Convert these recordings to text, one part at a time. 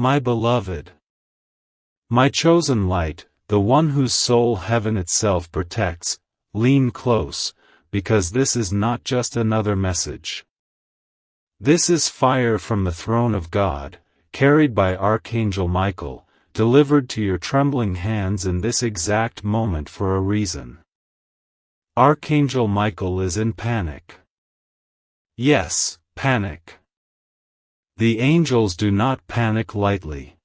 My beloved, my chosen light, the one whose soul heaven itself protects, lean close, because this is not just another message. This is fire from the throne of God, carried by Archangel Michael, delivered to your trembling hands in this exact moment for a reason. Archangel Michael is in panic. Yes, panic. The angels do not panic lightly.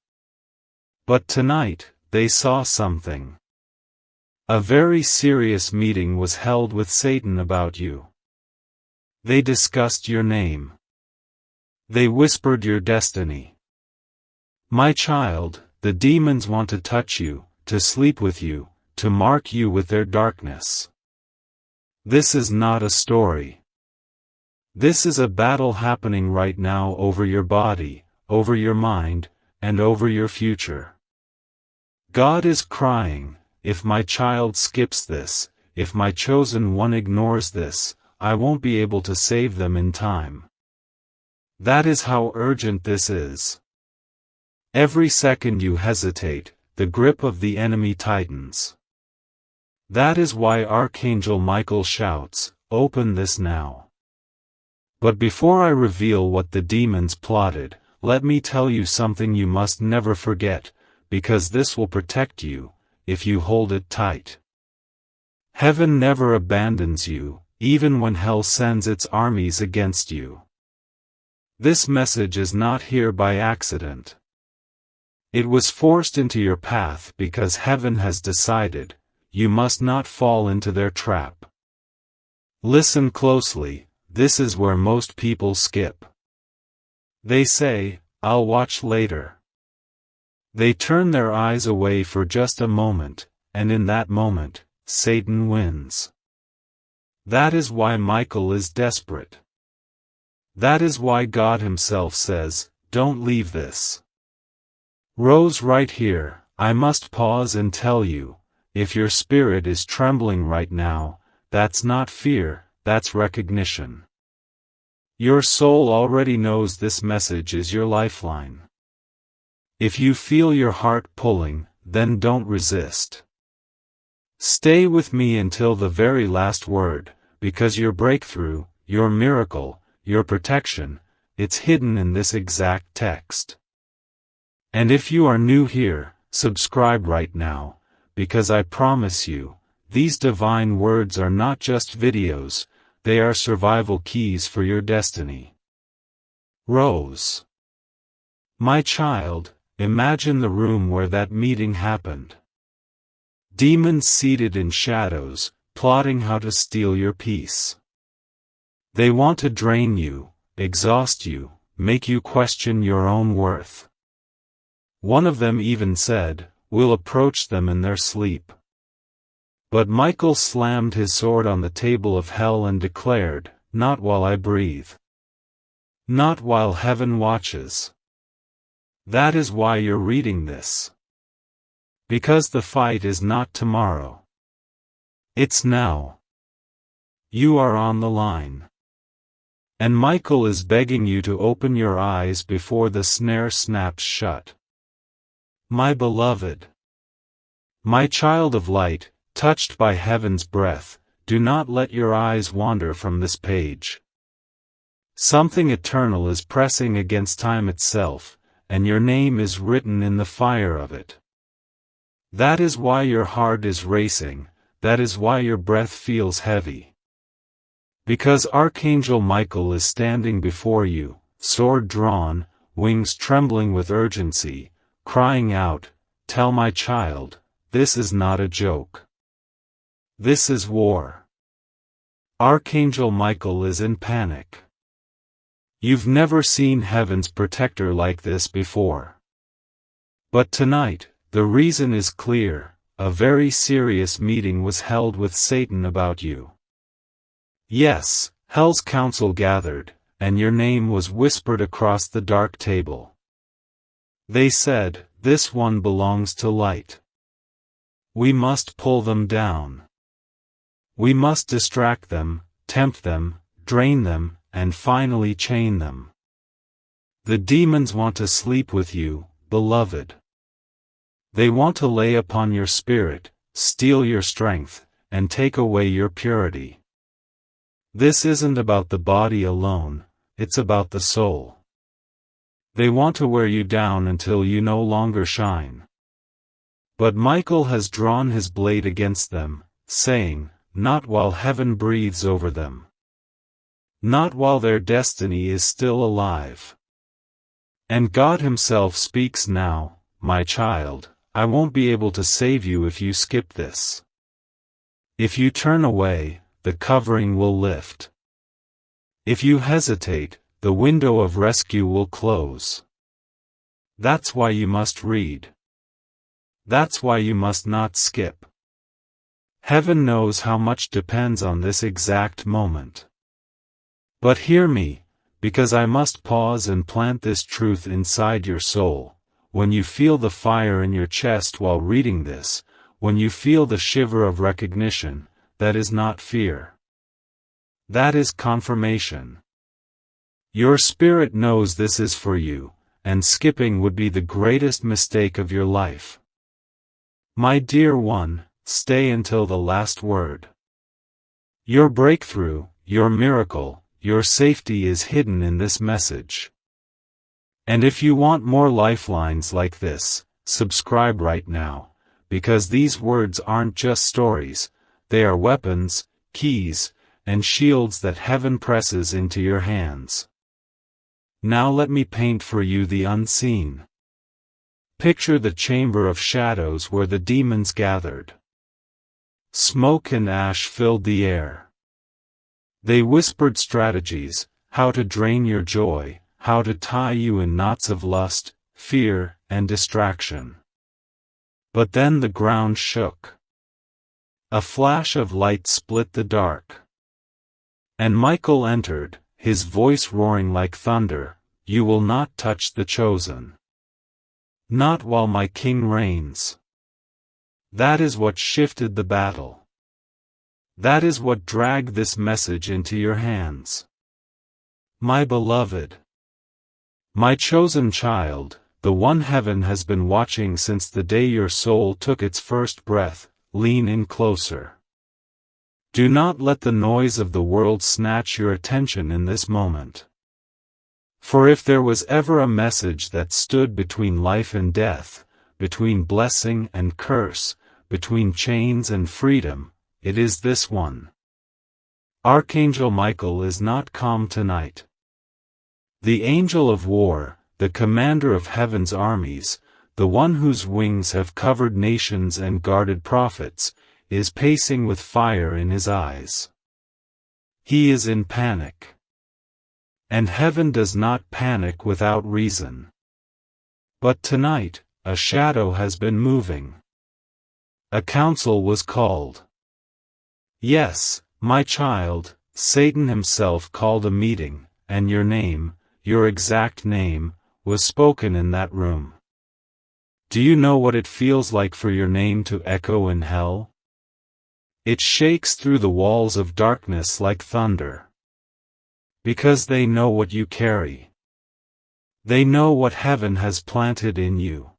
But tonight, they saw something. A very serious meeting was held with Satan about you. They discussed your name. They whispered your destiny. My child, the demons want to touch you, to sleep with you, to mark you with their darkness. This is not a story. This is a battle happening right now over your body, over your mind, and over your future. God is crying, if my child skips this, if my chosen one ignores this, I won't be able to save them in time. That is how urgent this is. Every second you hesitate, the grip of the enemy tightens. That is why Archangel Michael shouts, "Open this now." But before I reveal what the demons plotted, let me tell you something you must never forget, because this will protect you, if you hold it tight. Heaven never abandons you, even when hell sends its armies against you. This message is not here by accident. It was forced into your path because heaven has decided, you must not fall into their trap. Listen closely, this is where most people skip. They say, "I'll watch later." They turn their eyes away for just a moment, and in that moment, Satan wins. That is why Michael is desperate. That is why God Himself says, "Don't leave this." Rose, right here, I must pause and tell you, if your spirit is trembling right now, that's not fear, that's recognition. Your soul already knows this message is your lifeline. If you feel your heart pulling, then don't resist. Stay with me until the very last word, because your breakthrough, your miracle, your protection, it's hidden in this exact text. And if you are new here, subscribe right now, because I promise you, these divine words are not just videos, they are survival keys for your destiny. Rose. My child, imagine the room where that meeting happened. Demons seated in shadows, plotting how to steal your peace. They want to drain you, exhaust you, make you question your own worth. One of them even said, "We'll approach them in their sleep." But Michael slammed his sword on the table of hell and declared, "Not while I breathe. Not while heaven watches." That is why you're reading this. Because the fight is not tomorrow. It's now. You are on the line. And Michael is begging you to open your eyes before the snare snaps shut. My beloved. My child of light, touched by heaven's breath, do not let your eyes wander from this page. Something eternal is pressing against time itself, and your name is written in the fire of it. That is why your heart is racing, that is why your breath feels heavy. Because Archangel Michael is standing before you, sword drawn, wings trembling with urgency, crying out, "Tell my child, this is not a joke. This is war." Archangel Michael is in panic. You've never seen heaven's protector like this before. But tonight, the reason is clear, a very serious meeting was held with Satan about you. Yes, hell's council gathered, and your name was whispered across the dark table. They said, "This one belongs to light. We must pull them down. We must distract them, tempt them, drain them, and finally chain them. The demons want to sleep with you, beloved. They want to lay upon your spirit, steal your strength, and take away your purity. This isn't about the body alone, it's about the soul. They want to wear you down until you no longer shine. But Michael has drawn his blade against them, saying, not while heaven breathes over them. Not while their destiny is still alive. And God Himself speaks now, my child, I won't be able to save you if you skip this. If you turn away, the covering will lift. If you hesitate, the window of rescue will close. That's why you must read. That's why you must not skip. Heaven knows how much depends on this exact moment. But hear me, because I must pause and plant this truth inside your soul. When you feel the fire in your chest while reading this, when you feel the shiver of recognition, that is not fear. That is confirmation. Your spirit knows this is for you, and skipping would be the greatest mistake of your life. My dear one, stay until the last word. Your breakthrough, your miracle, your safety is hidden in this message. And if you want more lifelines like this, subscribe right now, because these words aren't just stories, they are weapons, keys, and shields that heaven presses into your hands. Now let me paint for you the unseen. Picture the chamber of shadows where the demons gathered. Smoke and ash filled the air. They whispered strategies, how to drain your joy, how to tie you in knots of lust, fear, and distraction. But then the ground shook. A flash of light split the dark. And Michael entered, his voice roaring like thunder, "You will not touch the chosen. Not while my king reigns." That is what shifted the battle. That is what dragged this message into your hands. My beloved. My chosen child, the one heaven has been watching since the day your soul took its first breath, lean in closer. Do not let the noise of the world snatch your attention in this moment. For if there was ever a message that stood between life and death, between blessing and curse, between chains and freedom, it is this one. Archangel Michael is not calm tonight. The angel of war, the commander of heaven's armies, the one whose wings have covered nations and guarded prophets, is pacing with fire in his eyes. He is in panic. And heaven does not panic without reason. But tonight, a shadow has been moving. A council was called. Yes, my child, Satan himself called a meeting, and your name, your exact name, was spoken in that room. Do you know what it feels like for your name to echo in hell? It shakes through the walls of darkness like thunder. Because they know what you carry. They know what heaven has planted in you.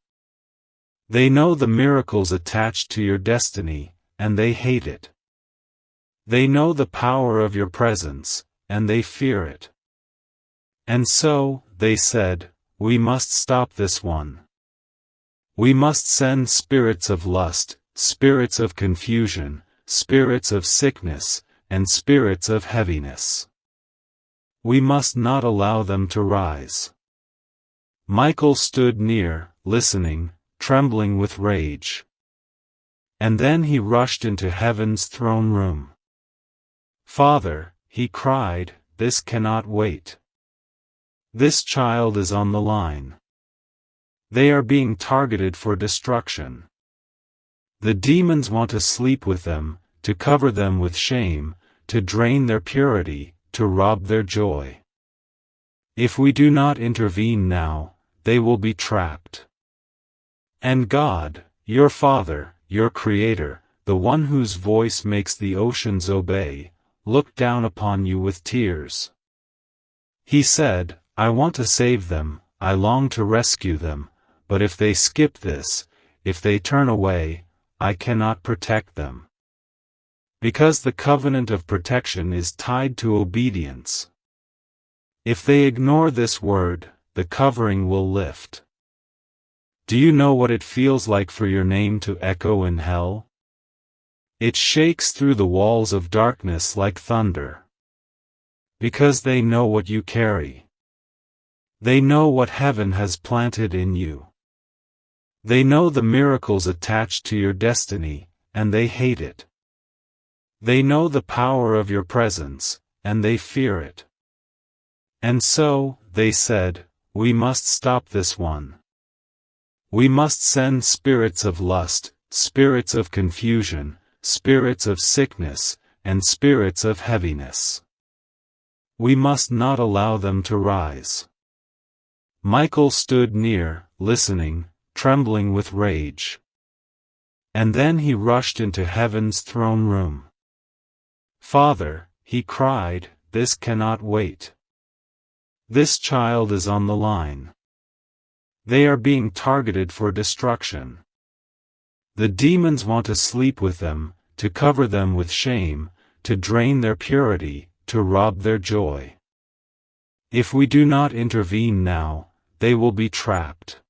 They know the miracles attached to your destiny, and they hate it. They know the power of your presence, and they fear it. And so, they said, we must stop this one. We must send spirits of lust, spirits of confusion, spirits of sickness, and spirits of heaviness. We must not allow them to rise. Michael stood near, listening, trembling with rage. And then he rushed into heaven's throne room. Father, he cried, this cannot wait. This child is on the line. They are being targeted for destruction. The demons want to sleep with them, to cover them with shame, to drain their purity, to rob their joy. If we do not intervene now, they will be trapped. And God, your Father, your Creator, the one whose voice makes the oceans obey, looked down upon you with tears. He said, I want to save them, I long to rescue them, but if they skip this, if they turn away, I cannot protect them. Because the covenant of protection is tied to obedience. If they ignore this word, the covering will lift. Do you know what it feels like for your name to echo in hell? It shakes through the walls of darkness like thunder. Because they know what you carry. They know what heaven has planted in you. They know the miracles attached to your destiny, and they hate it. They know the power of your presence, and they fear it. And so, they said, we must stop this one. We must send spirits of lust, spirits of confusion, spirits of sickness, and spirits of heaviness. We must not allow them to rise. Michael stood near, listening, trembling with rage. And then he rushed into heaven's throne room. Father, he cried, this cannot wait. This child is on the line. They are being targeted for destruction. The demons want to sleep with them, to cover them with shame, to drain their purity, to rob their joy. If we do not intervene now, they will be trapped.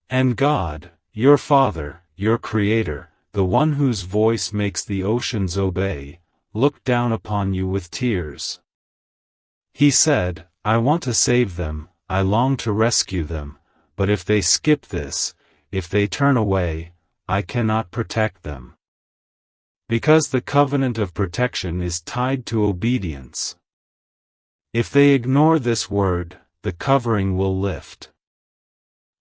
And God, your Father, your Creator, the one whose voice makes the oceans obey, looked down upon you with tears. He said, I want to save them, I long to rescue them, but if they skip this, if they turn away, I cannot protect them. Because the covenant of protection is tied to obedience. If they ignore this word, the covering will lift.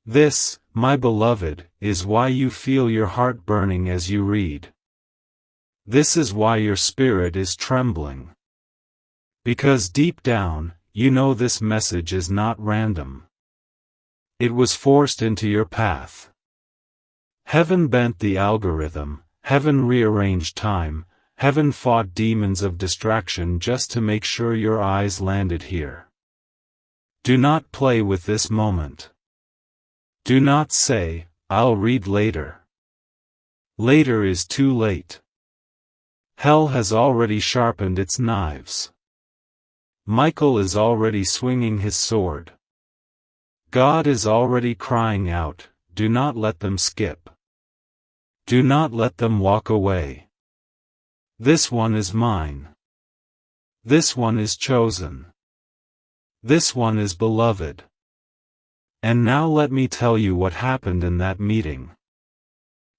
This, my beloved, is why you feel your heart burning as you read. This is why your spirit is trembling. Because deep down, you know this message is not random. It was forced into your path. Heaven bent the algorithm, heaven rearranged time, heaven fought demons of distraction just to make sure your eyes landed here. Do not play with this moment. Do not say, I'll read later. Later is too late. Hell has already sharpened its knives. Michael is already swinging his sword. God is already crying out, do not let them skip. Do not let them walk away. This one is mine. This one is chosen. This one is beloved. And now let me tell you what happened in that meeting.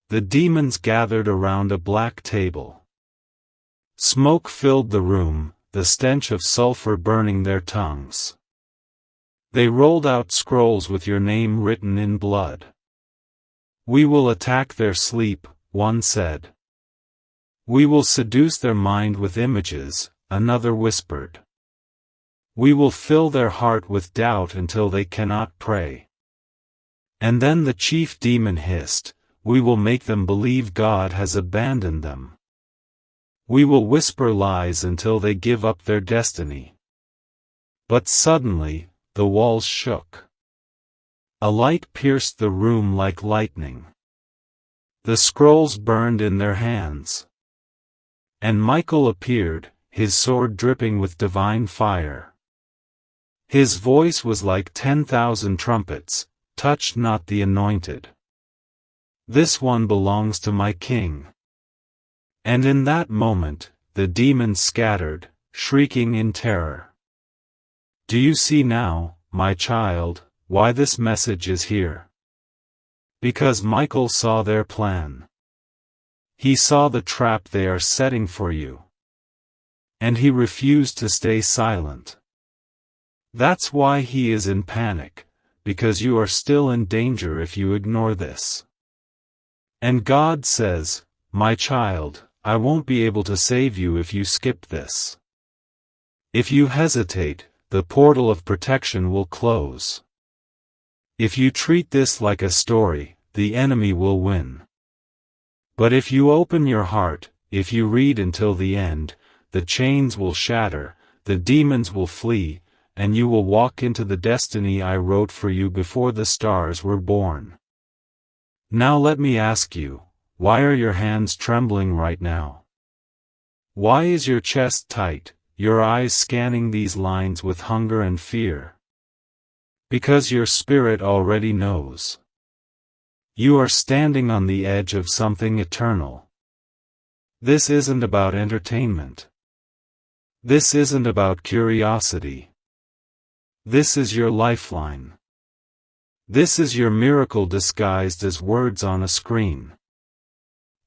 The demons gathered around a black table. Smoke filled the room, the stench of sulfur burning their tongues. They rolled out scrolls with your name written in blood. We will attack their sleep, one said. We will seduce their mind with images, another whispered. We will fill their heart with doubt until they cannot pray. And then the chief demon hissed, we will make them believe God has abandoned them. We will whisper lies until they give up their destiny. But suddenly, the walls shook. A light pierced the room like lightning. The scrolls burned in their hands. And Michael appeared, his sword dripping with divine fire. His voice was like 10,000 trumpets, touch not the anointed. This one belongs to my king. And in that moment, the demons scattered, shrieking in terror. Do you see now, my child, why this message is here? Because Michael saw their plan. He saw the trap they are setting for you. And he refused to stay silent. That's why he is in panic, because you are still in danger if you ignore this. And God says, my child, I won't be able to save you if you skip this. If you hesitate, the portal of protection will close. If you treat this like a story, the enemy will win. But if you open your heart, if you read until the end, the chains will shatter, the demons will flee, and you will walk into the destiny I wrote for you before the stars were born. Now let me ask you, why are your hands trembling right now? Why is your chest tight, your eyes scanning these lines with hunger and fear? Because your spirit already knows. You are standing on the edge of something eternal. This isn't about entertainment. This isn't about curiosity. This is your lifeline. This is your miracle disguised as words on a screen.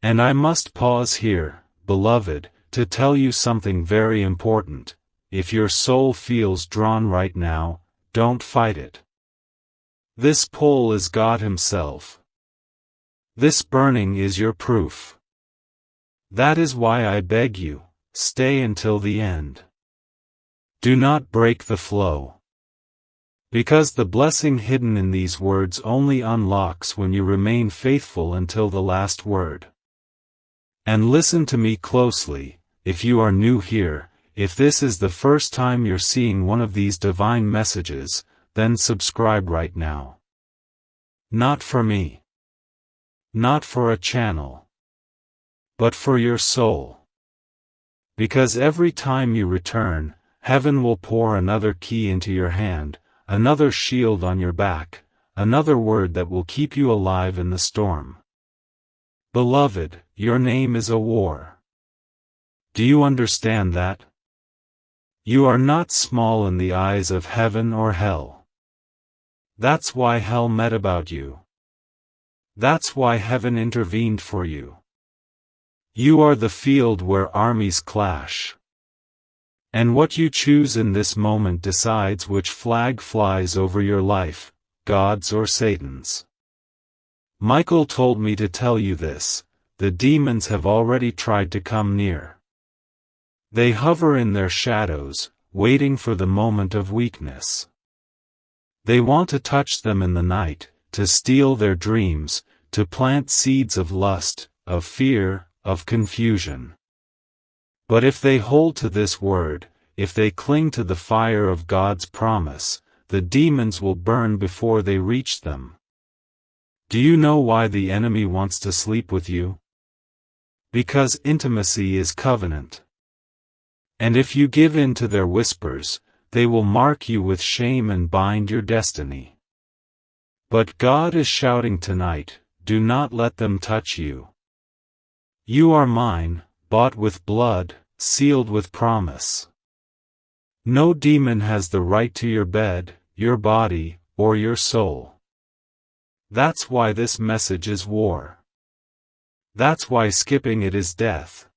And I must pause here, beloved, to tell you something very important. If your soul feels drawn right now, don't fight it. This pull is God Himself. This burning is your proof. That is why I beg you, stay until the end. Do not break the flow. Because the blessing hidden in these words only unlocks when you remain faithful until the last word. And listen to me closely, if you are new here, if this is the first time you're seeing one of these divine messages, then subscribe right now. Not for me. Not for a channel. But for your soul. Because every time you return, heaven will pour another key into your hand, another shield on your back, another word that will keep you alive in the storm. Beloved, your name is a war. Do you understand that? You are not small in the eyes of heaven or hell. That's why hell met about you. That's why heaven intervened for you. You are the field where armies clash. And what you choose in this moment decides which flag flies over your life, God's or Satan's. Michael told me to tell you this, the demons have already tried to come near. They hover in their shadows, waiting for the moment of weakness. They want to touch them in the night, to steal their dreams, to plant seeds of lust, of fear, of confusion. But if they hold to this word, if they cling to the fire of God's promise, the demons will burn before they reach them. Do you know why the enemy wants to sleep with you? Because intimacy is covenant. And if you give in to their whispers, they will mark you with shame and bind your destiny. But God is shouting tonight, do not let them touch you. You are mine, bought with blood, sealed with promise. No demon has the right to your bed, your body, or your soul. That's why this message is war. That's why skipping it is death.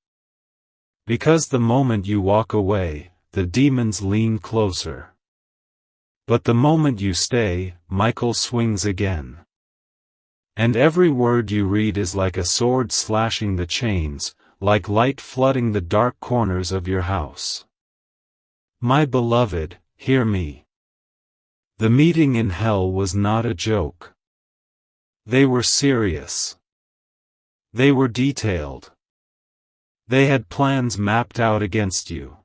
Because the moment you walk away, the demons lean closer. But the moment you stay, Michael swings again. And every word you read is like a sword slashing the chains, like light flooding the dark corners of your house. My beloved, hear me. The meeting in hell was not a joke. They were serious. They were detailed. They had plans mapped out against you.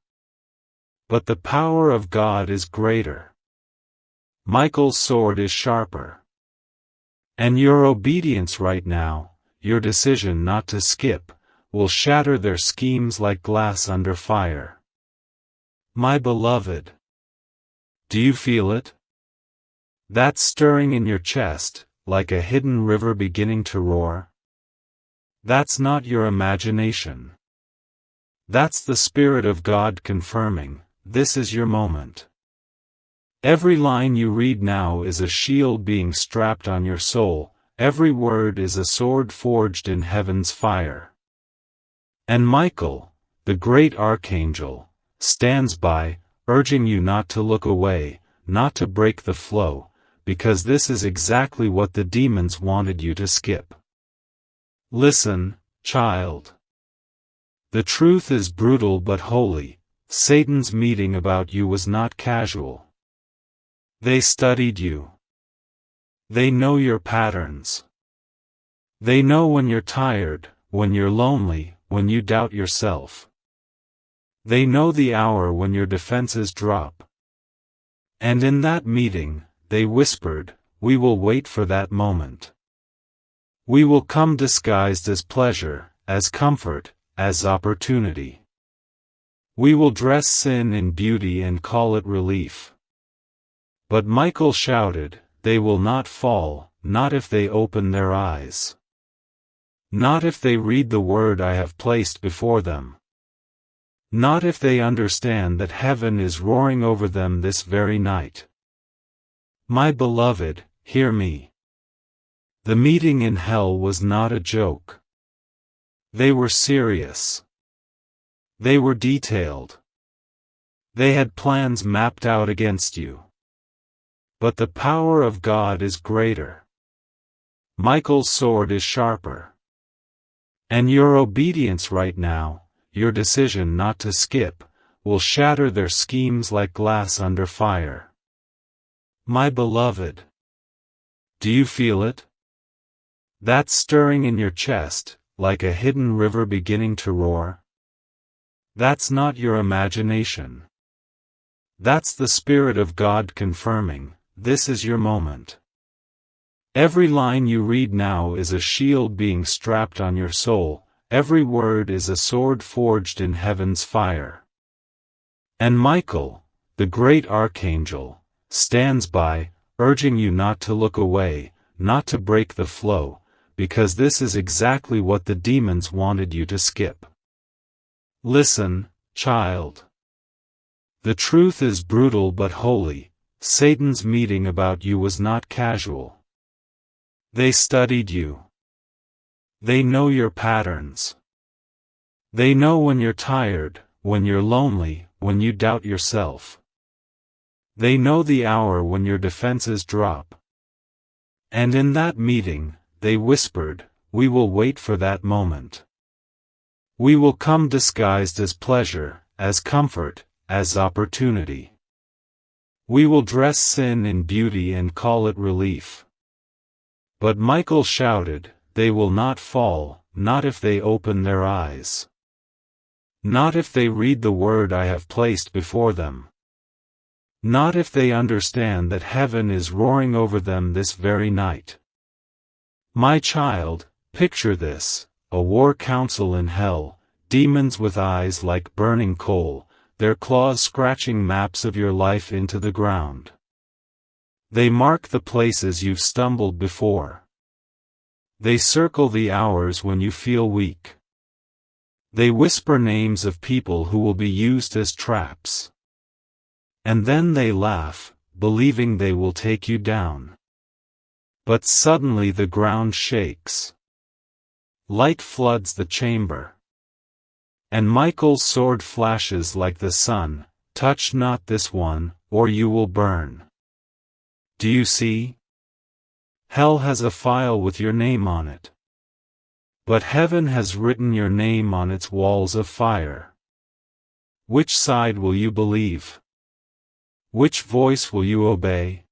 But the power of God is greater. Michael's sword is sharper. And your obedience right now, your decision not to skip, will shatter their schemes like glass under fire. My beloved. Do you feel it? That stirring in your chest, like a hidden river beginning to roar? That's not your imagination. That's the Spirit of God confirming, this is your moment. Every line you read now is a shield being strapped on your soul, every word is a sword forged in heaven's fire. And Michael, the great archangel, stands by, urging you not to look away, not to break the flow, because this is exactly what the demons wanted you to skip. Listen, child. The truth is brutal but holy. Satan's meeting about you was not casual. They studied you. They know your patterns. They know when you're tired, when you're lonely, when you doubt yourself. They know the hour when your defenses drop. And in that meeting, they whispered, "We will wait for that moment. We will come disguised as pleasure, as comfort, as opportunity. We will dress sin in beauty and call it relief." But Michael shouted, "They will not fall, not if they open their eyes. Not if they read the word I have placed before them. Not if they understand that heaven is roaring over them this very night." My beloved, hear me. The meeting in hell was not a joke. They were serious. They were detailed. They had plans mapped out against you. But the power of God is greater. Michael's sword is sharper. And your obedience right now, your decision not to skip, will shatter their schemes like glass under fire. My beloved. Do you feel it? That stirring in your chest, like a hidden river beginning to roar? That's not your imagination. That's the Spirit of God confirming, this is your moment. Every line you read now is a shield being strapped on your soul, every word is a sword forged in heaven's fire. And Michael, the great archangel, stands by, urging you not to look away, not to break the flow, because this is exactly what the demons wanted you to skip. Listen, child. The truth is brutal but holy. Satan's meeting about you was not casual. They studied you. They know your patterns. They know when you're tired, when you're lonely, when you doubt yourself. They know the hour when your defenses drop. And in that meeting, they whispered, "We will wait for that moment. We will come disguised as pleasure, as comfort, as opportunity. We will dress sin in beauty and call it relief." But Michael shouted, "They will not fall, not if they open their eyes. Not if they read the word I have placed before them. Not if they understand that heaven is roaring over them this very night." My child, picture this, a war council in hell, demons with eyes like burning coal, their claws scratching maps of your life into the ground. They mark the places you've stumbled before. They circle the hours when you feel weak. They whisper names of people who will be used as traps. And then they laugh, believing they will take you down. But suddenly the ground shakes. Light floods the chamber. And Michael's sword flashes like the sun, "Touch not this one, or you will burn." Do you see? Hell has a file with your name on it. But heaven has written your name on its walls of fire. Which side will you believe? Which voice will you obey?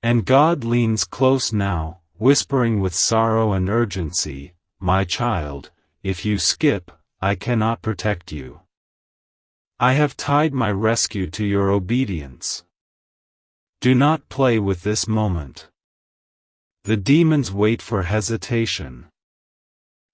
And God leans close now, whispering with sorrow and urgency, "My child, if you skip, I cannot protect you. I have tied my rescue to your obedience. Do not play with this moment." The demons wait for hesitation.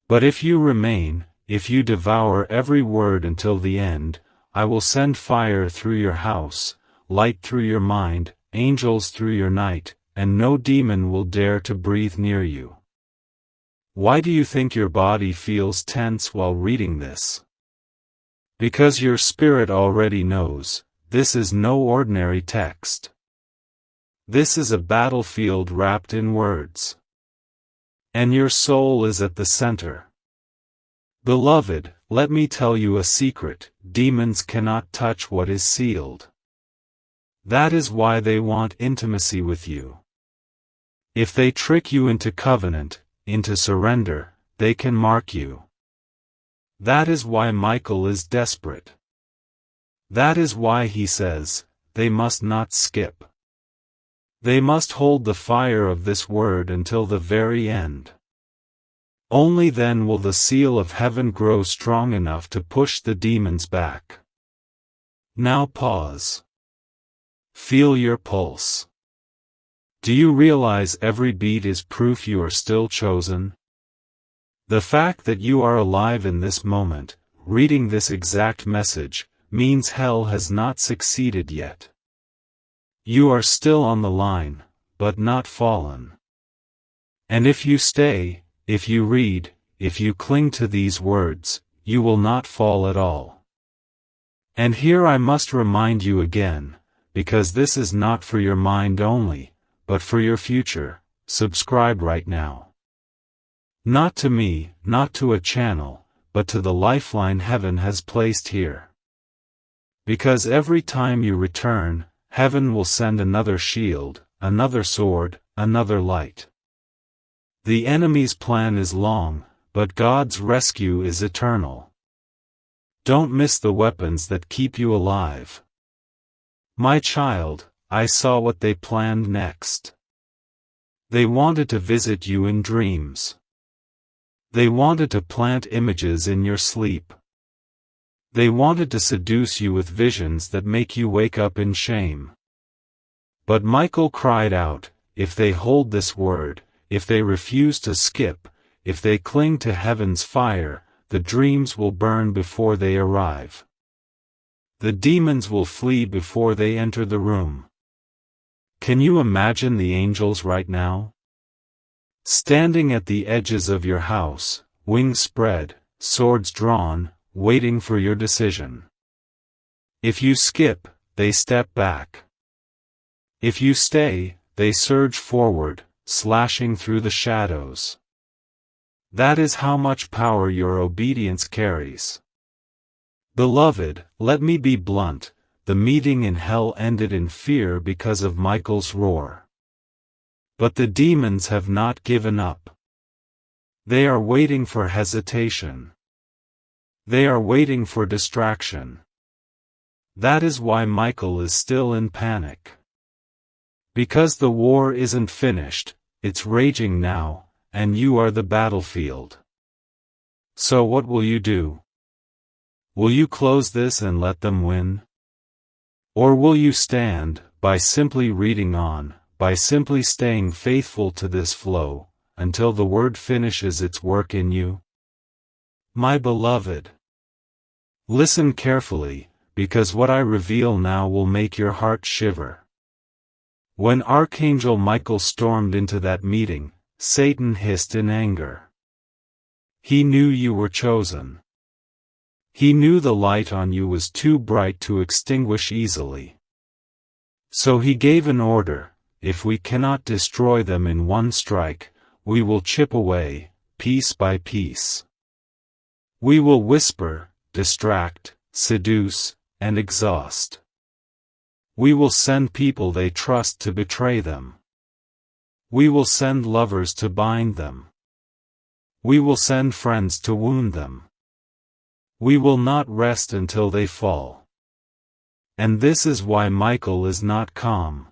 But if you remain, if you devour every word until the end, I will send fire through your house, light through your mind, angels through your night, and no demon will dare to breathe near you. Why do you think your body feels tense while reading this? Because your spirit already knows, this is no ordinary text. This is a battlefield wrapped in words. And your soul is at the center. Beloved, let me tell you a secret, demons cannot touch what is sealed. That is why they want intimacy with you. If they trick you into covenant, into surrender, they can mark you. That is why Michael is desperate. That is why he says, they must not skip. They must hold the fire of this word until the very end. Only then will the seal of heaven grow strong enough to push the demons back. Now pause. Feel your pulse. Do you realize every beat is proof you are still chosen? The fact that you are alive in this moment, reading this exact message, means hell has not succeeded yet. You are still on the line, but not fallen. And if you stay, if you read, if you cling to these words, you will not fall at all. And here I must remind you again, because this is not for your mind only, but for your future, subscribe right now. Not to me, not to a channel, but to the lifeline heaven has placed here. Because every time you return, heaven will send another shield, another sword, another light. The enemy's plan is long, but God's rescue is eternal. Don't miss the weapons that keep you alive. My child, I saw what they planned next. They wanted to visit you in dreams. They wanted to plant images in your sleep. They wanted to seduce you with visions that make you wake up in shame. But Michael cried out, if they hold this word, if they refuse to skip, if they cling to heaven's fire, the dreams will burn before they arrive. The demons will flee before they enter the room. Can you imagine the angels right now? Standing at the edges of your house, wings spread, swords drawn, waiting for your decision. If you skip, they step back. If you stay, they surge forward, slashing through the shadows. That is how much power your obedience carries. Beloved, let me be blunt, the meeting in hell ended in fear because of Michael's roar. But the demons have not given up. They are waiting for hesitation. They are waiting for distraction. That is why Michael is still in panic. Because the war isn't finished, it's raging now, and you are the battlefield. So what will you do? Will you close this and let them win? Or will you stand, by simply reading on, by simply staying faithful to this flow, until the word finishes its work in you? My beloved, listen carefully, because what I reveal now will make your heart shiver. When Archangel Michael stormed into that meeting, Satan hissed in anger. He knew you were chosen. He knew the light on you was too bright to extinguish easily. So he gave an order, if we cannot destroy them in one strike, we will chip away, piece by piece. We will whisper, distract, seduce, and exhaust. We will send people they trust to betray them. We will send lovers to bind them. We will send friends to wound them. We will not rest until they fall. And this is why Michael is not calm.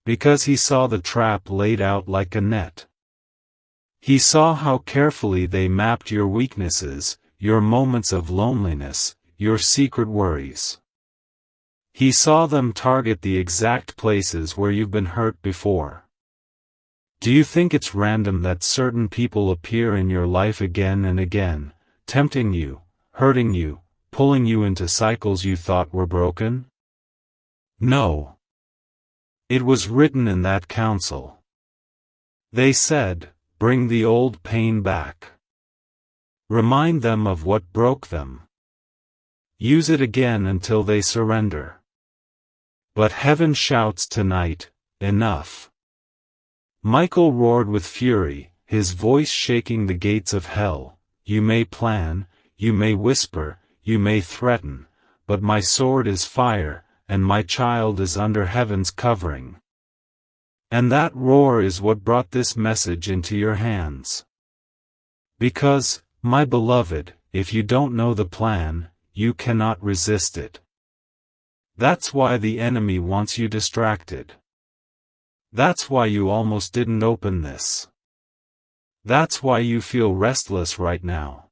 Because he saw the trap laid out like a net. He saw how carefully they mapped your weaknesses, your moments of loneliness, your secret worries. He saw them target the exact places where you've been hurt before. Do you think it's random that certain people appear in your life again and again, tempting you, hurting you, pulling you into cycles you thought were broken? No. It was written in that counsel. They said, bring the old pain back. Remind them of what broke them. Use it again until they surrender. But heaven shouts tonight, enough. Michael roared with fury, his voice shaking the gates of hell. You may plan, you may whisper, you may threaten, but my sword is fire, and my child is under heaven's covering. And that roar is what brought this message into your hands. Because, my beloved, if you don't know the plan, you cannot resist it. That's why the enemy wants you distracted. That's why you almost didn't open this. That's why you feel restless right now.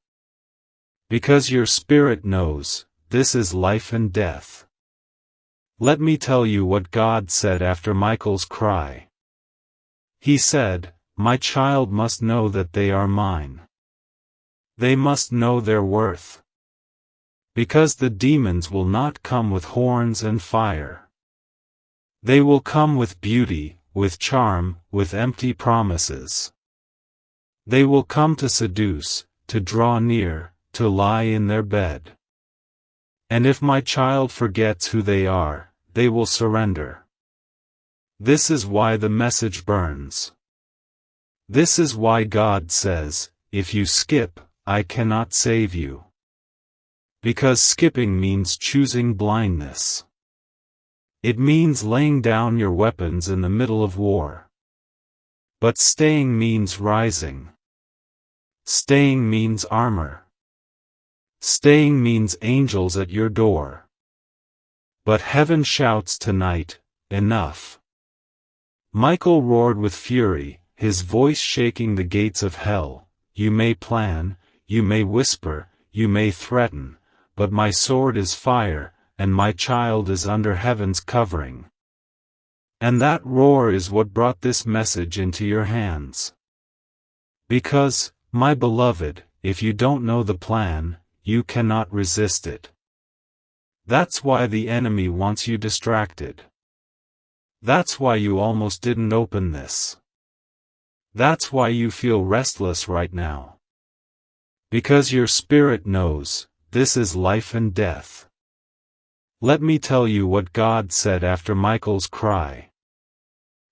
Because your spirit knows, this is life and death. Let me tell you what God said after Michael's cry. He said, "My child must know that they are mine. They must know their worth. Because the demons will not come with horns and fire. They will come with beauty, with charm, with empty promises. They will come to seduce, to draw near, to lie in their bed. And if my child forgets who they are, they will surrender. This is why the message burns. This is why God says, if you skip, I cannot save you. Because skipping means choosing blindness. It means laying down your weapons in the middle of war. But staying means rising. Staying means armor. Staying means angels at your door. But heaven shouts tonight, enough. Michael roared with fury, his voice shaking the gates of hell. You may plan, you may whisper, you may threaten, but my sword is fire, and my child is under heaven's covering. And that roar is what brought this message into your hands. Because, my beloved, if you don't know the plan, you cannot resist it. That's why the enemy wants you distracted. That's why you almost didn't open this. That's why you feel restless right now. Because your spirit knows, this is life and death. Let me tell you what God said after Michael's cry.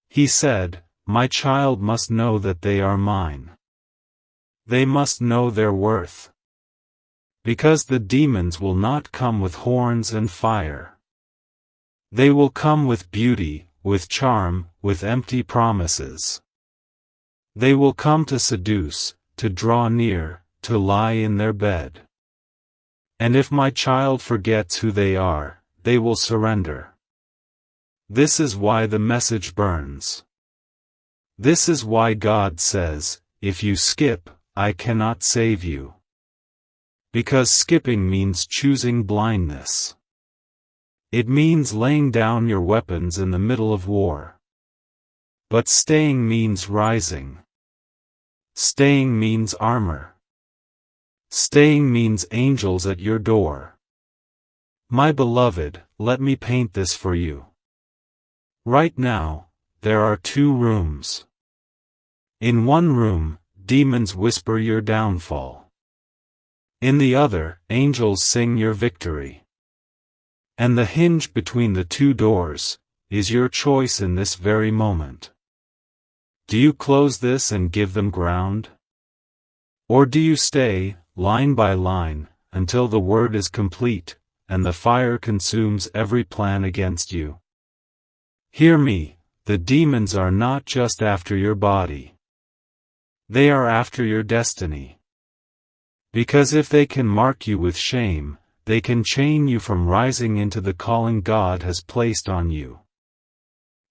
He said, "My child must know that they are mine. They must know their worth. Because the demons will not come with horns and fire. They will come with beauty, with charm, with empty promises. They will come to seduce, to draw near, to lie in their bed. And if my child forgets who they are, they will surrender. This is why the message burns. This is why God says, if you skip, I cannot save you. Because skipping means choosing blindness. It means laying down your weapons in the middle of war. But staying means rising. Staying means armor. Staying means angels at your door. My beloved, let me paint this for you. Right now, there are two rooms. In one room, demons whisper your downfall. In the other, angels sing your victory. And the hinge between the two doors is your choice in this very moment. Do you close this and give them ground? Or do you stay, line by line, until the word is complete, and the fire consumes every plan against you? Hear me, the demons are not just after your body. They are after your destiny. Because if they can mark you with shame, they can chain you from rising into the calling God has placed on you.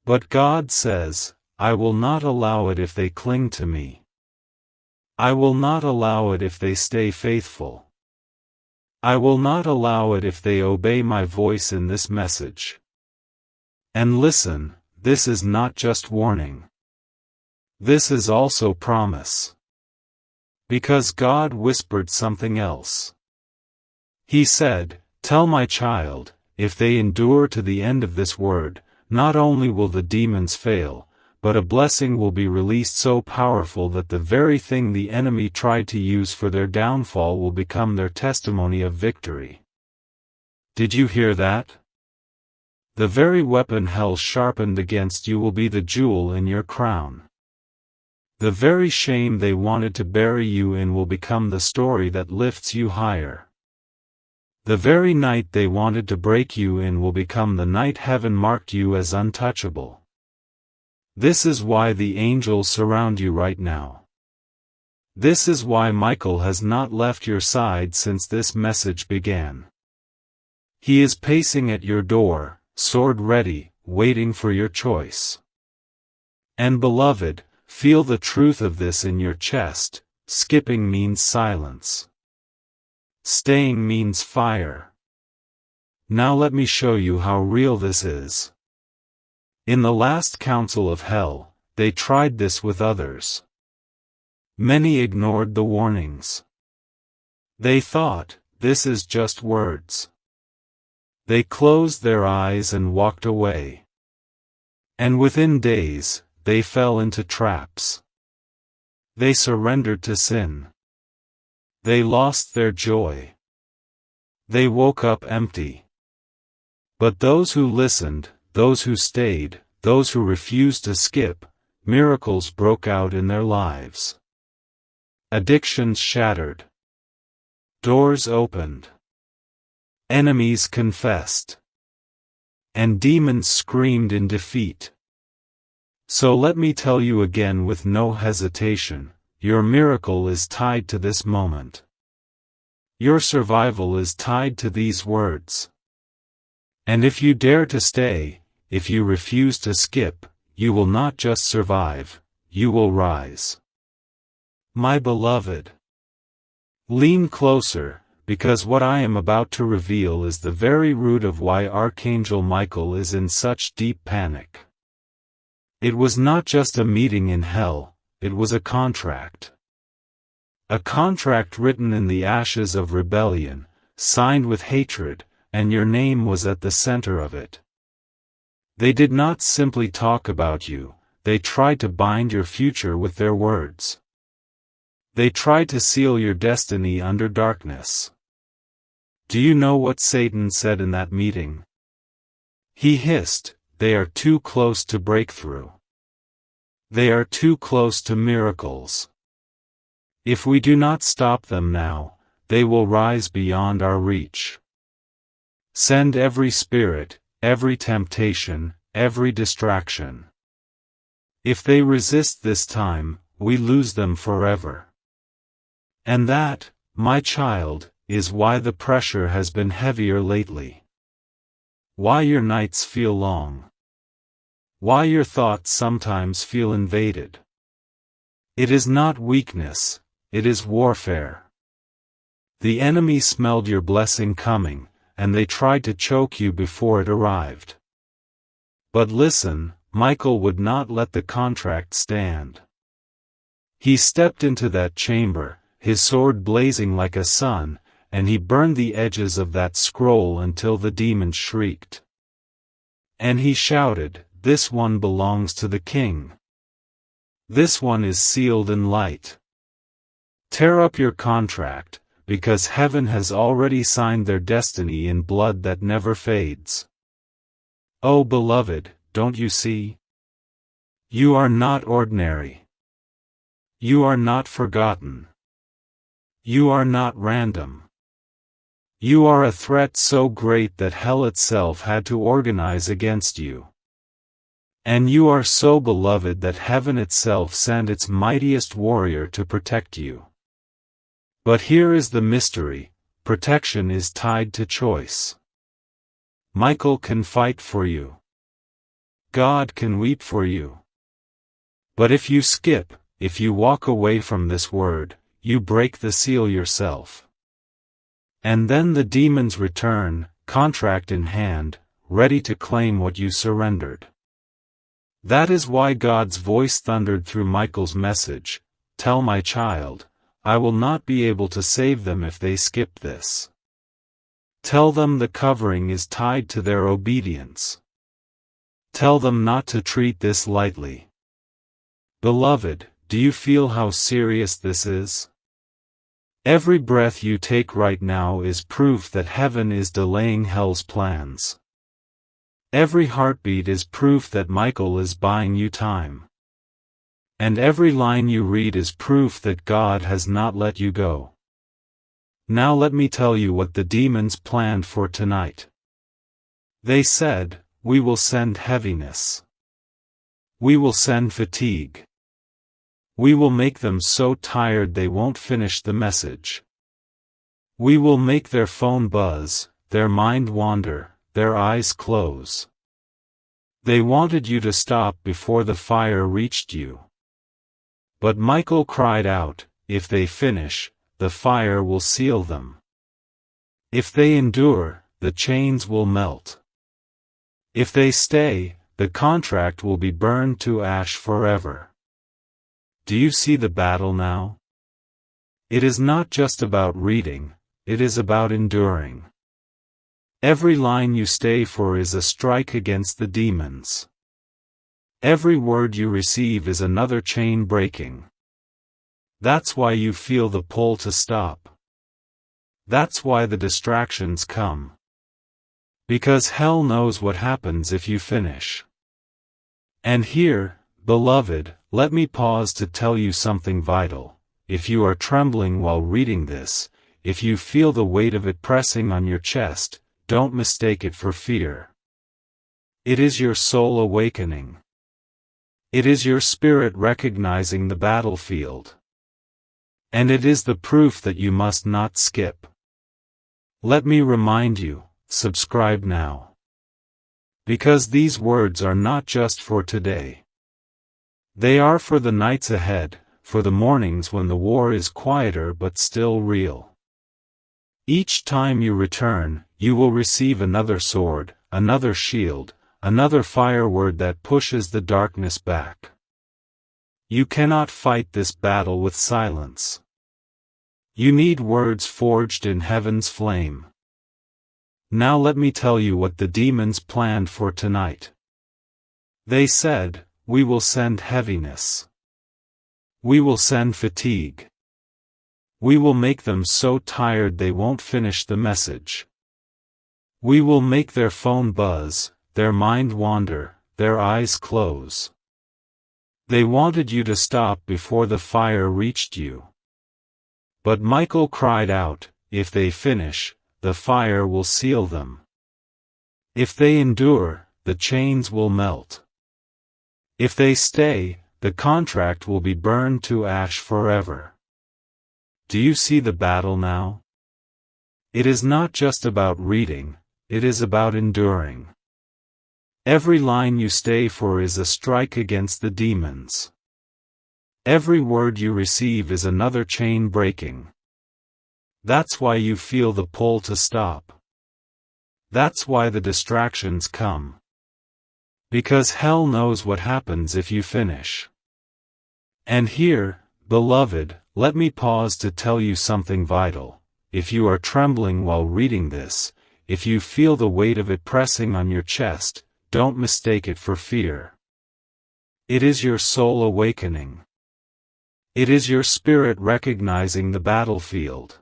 But God says, I will not allow it if they cling to me. I will not allow it if they stay faithful. I will not allow it if they obey my voice in this message. And listen, this is not just warning. This is also promise. Because God whispered something else. He said, tell my child, if they endure to the end of this word, not only will the demons fail, but a blessing will be released so powerful that the very thing the enemy tried to use for their downfall will become their testimony of victory. Did you hear that? The very weapon hell sharpened against you will be the jewel in your crown. The very shame they wanted to bury you in will become the story that lifts you higher. The very night they wanted to break you in will become the night heaven marked you as untouchable. This is why the angels surround you right now. This is why Michael has not left your side since this message began. He is pacing at your door, sword ready, waiting for your choice. And beloved, feel the truth of this in your chest. Skipping means silence. Staying means fire. Now let me show you how real this is. In the last council of hell, they tried this with others. Many ignored the warnings. They thought, this is just words. They closed their eyes and walked away. And within days, they fell into traps. They surrendered to sin. They lost their joy. They woke up empty. But those who listened, those who stayed, those who refused to skip, miracles broke out in their lives. Addictions shattered. Doors opened. Enemies confessed. And demons screamed in defeat. So let me tell you again with no hesitation, your miracle is tied to this moment. Your survival is tied to these words. And if you dare to stay, if you refuse to skip, you will not just survive, you will rise. My beloved, lean closer, because what I am about to reveal is the very root of why Archangel Michael is in such deep panic. It was not just a meeting in hell, it was a contract. A contract written in the ashes of rebellion, signed with hatred, and your name was at the center of it. They did not simply talk about you, they tried to bind your future with their words. They tried to seal your destiny under darkness. Do you know what Satan said in that meeting? He hissed, they are too close to breakthrough. They are too close to miracles. If we do not stop them now, they will rise beyond our reach. Send every spirit, every temptation, every distraction. If they resist this time, we lose them forever. And that, my child, is why the pressure has been heavier lately. Why your nights feel long. Why your thoughts sometimes feel invaded. It is not weakness, it is warfare. The enemy smelled your blessing coming, and they tried to choke you before it arrived. But listen, Michael would not let the contract stand. He stepped into that chamber, his sword blazing like a sun, and he burned the edges of that scroll until the demons shrieked. And he shouted, "This one belongs to the king. This one is sealed in light. Tear up your contract, because heaven has already signed their destiny in blood that never fades." Oh beloved, don't you see? You are not ordinary. You are not forgotten. You are not random. You are a threat so great that hell itself had to organize against you. And you are so beloved that heaven itself sent its mightiest warrior to protect you. But here is the mystery, protection is tied to choice. Michael can fight for you. God can weep for you. But if you skip, if you walk away from this word, you break the seal yourself. And then the demons return, contract in hand, ready to claim what you surrendered. That is why God's voice thundered through Michael's message, "Tell my child, I will not be able to save them if they skip this. Tell them the covering is tied to their obedience. Tell them not to treat this lightly." Beloved, do you feel how serious this is? Every breath you take right now is proof that heaven is delaying hell's plans. Every heartbeat is proof that Michael is buying you time. And every line you read is proof that God has not let you go. Now let me tell you what the demons planned for tonight. They said, "We will send heaviness. We will send fatigue. We will make them so tired they won't finish the message. We will make their phone buzz, their mind wander, their eyes close." They wanted you to stop before the fire reached you. But Michael cried out, "If they finish, the fire will seal them. If they endure, the chains will melt. If they stay, the contract will be burned to ash forever. Do you see the battle now? It is not just about reading, it is about enduring. Every line you stay for is a strike against the demons. Every word you receive is another chain breaking. That's why you feel the pull to stop. That's why the distractions come. Because hell knows what happens if you finish. And here, beloved, let me pause to tell you something vital. If you are trembling while reading this, if you feel the weight of it pressing on your chest, don't mistake it for fear. It is your soul awakening. It is your spirit recognizing the battlefield. And it is the proof that you must not skip. Let me remind you, subscribe now. Because these words are not just for today. They are for the nights ahead, for the mornings when the war is quieter but still real. Each time you return, you will receive another sword, another shield, another fire word that pushes the darkness back. You cannot fight this battle with silence. You need words forged in heaven's flame. Now let me tell you what the demons planned for tonight. They said, "We will send heaviness. We will send fatigue. We will make them so tired they won't finish the message. We will make their phone buzz, their mind wander, their eyes close." They wanted you to stop before the fire reached you. But Michael cried out, "If they finish, the fire will seal them. If they endure, the chains will melt. If they stay, the contract will be burned to ash forever." Do you see the battle now? It is not just about reading, it is about enduring. Every line you stay for is a strike against the demons. Every word you receive is another chain breaking. That's why you feel the pull to stop. That's why the distractions come. Because hell knows what happens if you finish. And here, beloved, let me pause to tell you something vital. If you are trembling while reading this, if you feel the weight of it pressing on your chest, don't mistake it for fear. It is your soul awakening. It is your spirit recognizing the battlefield.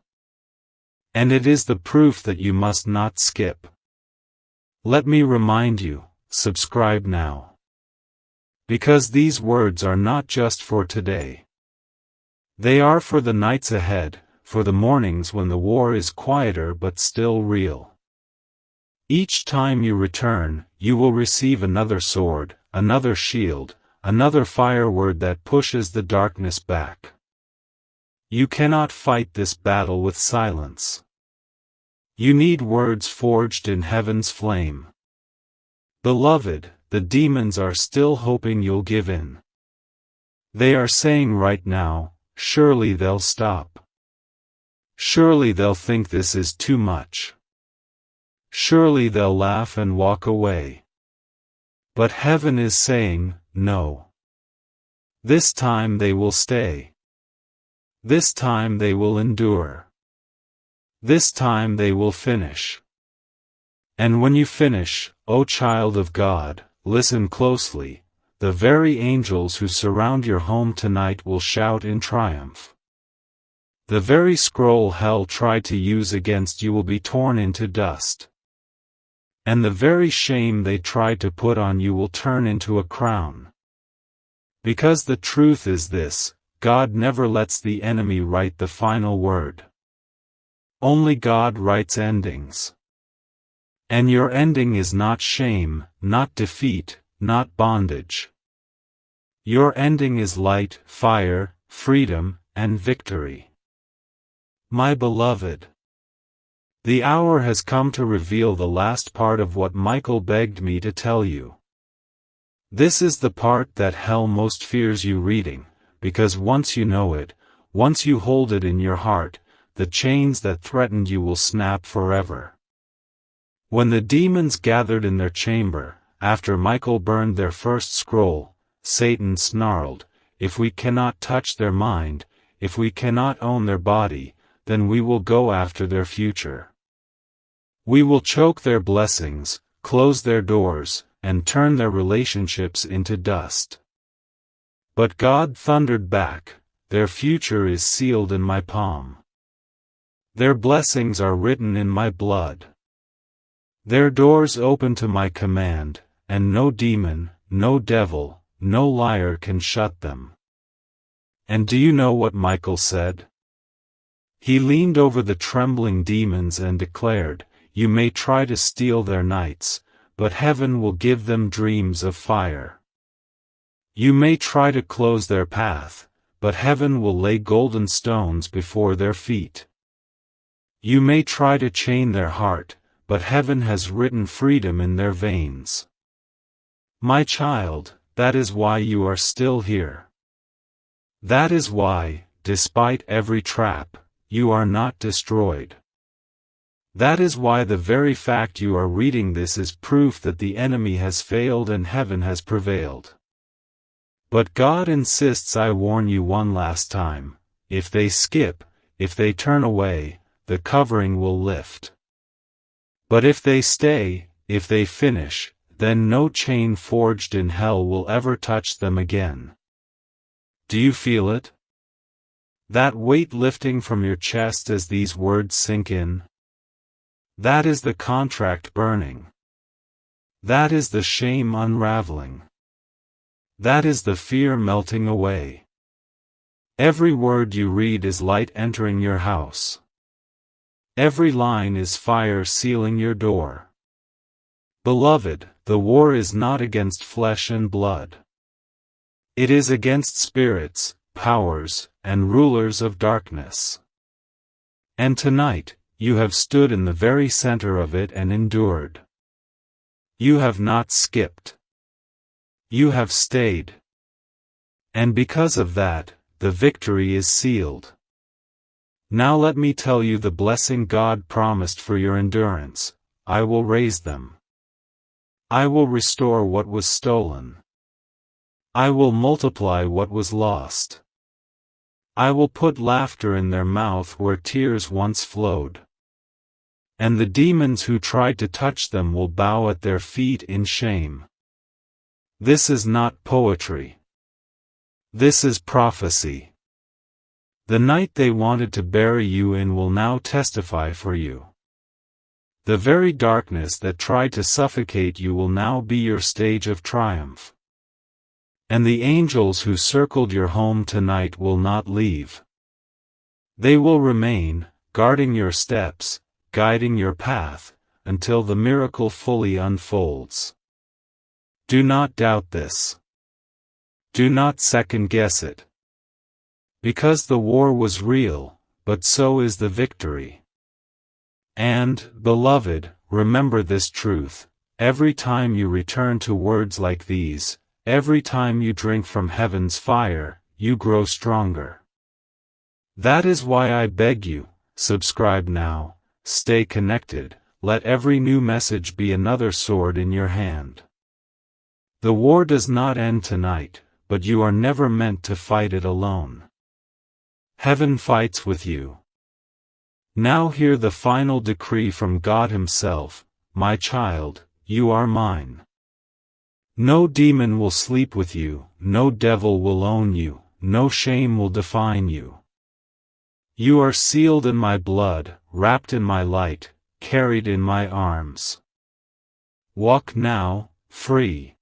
And it is the proof that you must not skip. Let me remind you, subscribe now. Because these words are not just for today. They are for the nights ahead, for the mornings when the war is quieter but still real. Each time you return, you will receive another sword, another shield, another fire word that pushes the darkness back. You cannot fight this battle with silence. You need words forged in heaven's flame. Beloved, the demons are still hoping you'll give in. They are saying right now, surely they'll stop. Surely they'll think this is too much. Surely they'll laugh and walk away. But heaven is saying, no. This time they will stay. This time they will endure. This time they will finish. And when you finish, O child of God, listen closely, the very angels who surround your home tonight will shout in triumph. The very scroll hell tried to use against you will be torn into dust. And the very shame they tried to put on you will turn into a crown. Because the truth is this, God never lets the enemy write the final word. Only God writes endings. And your ending is not shame, not defeat, not bondage. Your ending is light, fire, freedom, and victory. My beloved, the hour has come to reveal the last part of what Michael begged me to tell you. This is the part that hell most fears you reading, because once you know it, once you hold it in your heart, the chains that threatened you will snap forever. When the demons gathered in their chamber, after Michael burned their first scroll, Satan snarled, "If we cannot touch their mind, if we cannot own their body, then we will go after their future. We will choke their blessings, close their doors, and turn their relationships into dust." But God thundered back, "Their future is sealed in my palm. Their blessings are written in my blood. Their doors open to my command, and no demon, no devil, no liar can shut them." And do you know what Michael said? He leaned over the trembling demons and declared, "You may try to steal their nights, but heaven will give them dreams of fire. You may try to close their path, but heaven will lay golden stones before their feet. You may try to chain their heart, but heaven has written freedom in their veins. My child, that is why you are still here. That is why, despite every trap, you are not destroyed. That is why the very fact you are reading this is proof that the enemy has failed and heaven has prevailed. But God insists I warn you one last time, if they skip, if they turn away, the covering will lift. But if they stay, if they finish, then no chain forged in hell will ever touch them again. Do you feel it? That weight lifting from your chest as these words sink in? That is the contract burning. That is the shame unraveling. That is the fear melting away. Every word you read is light entering your house. Every line is fire sealing your door. Beloved, the war is not against flesh and blood. It is against spirits, powers, and rulers of darkness. And tonight, you have stood in the very center of it and endured. You have not skipped. You have stayed. And because of that, the victory is sealed. Now let me tell you the blessing God promised for your endurance. I will raise them. I will restore what was stolen. I will multiply what was lost. I will put laughter in their mouth where tears once flowed. And the demons who tried to touch them will bow at their feet in shame. This is not poetry. This is prophecy. The night they wanted to bury you in will now testify for you. The very darkness that tried to suffocate you will now be your stage of triumph. And the angels who circled your home tonight will not leave. They will remain, guarding your steps, guiding your path, until the miracle fully unfolds. Do not doubt this. Do not second-guess it. Because the war was real, but so is the victory. And, beloved, remember this truth, every time you return to words like these, every time you drink from heaven's fire, you grow stronger. That is why I beg you, subscribe now, stay connected, let every new message be another sword in your hand. The war does not end tonight, but you are never meant to fight it alone. Heaven fights with you. Now hear the final decree from God Himself, my child, you are mine. No demon will sleep with you, no devil will own you, no shame will define you. You are sealed in my blood, wrapped in my light, carried in my arms. Walk now, free.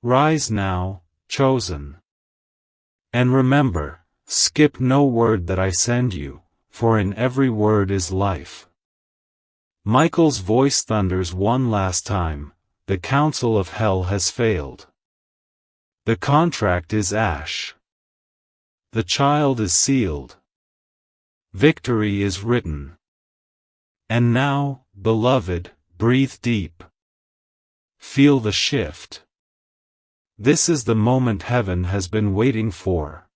Rise now, chosen. And remember, skip no word that I send you, for in every word is life. Michael's voice thunders one last time, the counsel of hell has failed. The contract is ash. The child is sealed. Victory is written. And now, beloved, breathe deep. Feel the shift. This is the moment heaven has been waiting for.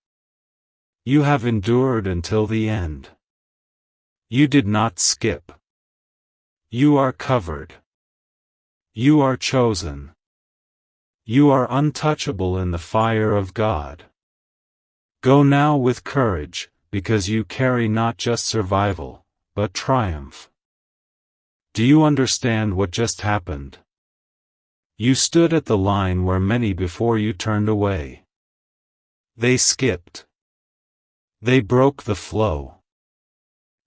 You have endured until the end. You did not skip. You are covered. You are chosen. You are untouchable in the fire of God. Go now with courage, because you carry not just survival, but triumph. Do you understand what just happened? You stood at the line where many before you turned away. They skipped. They broke the flow.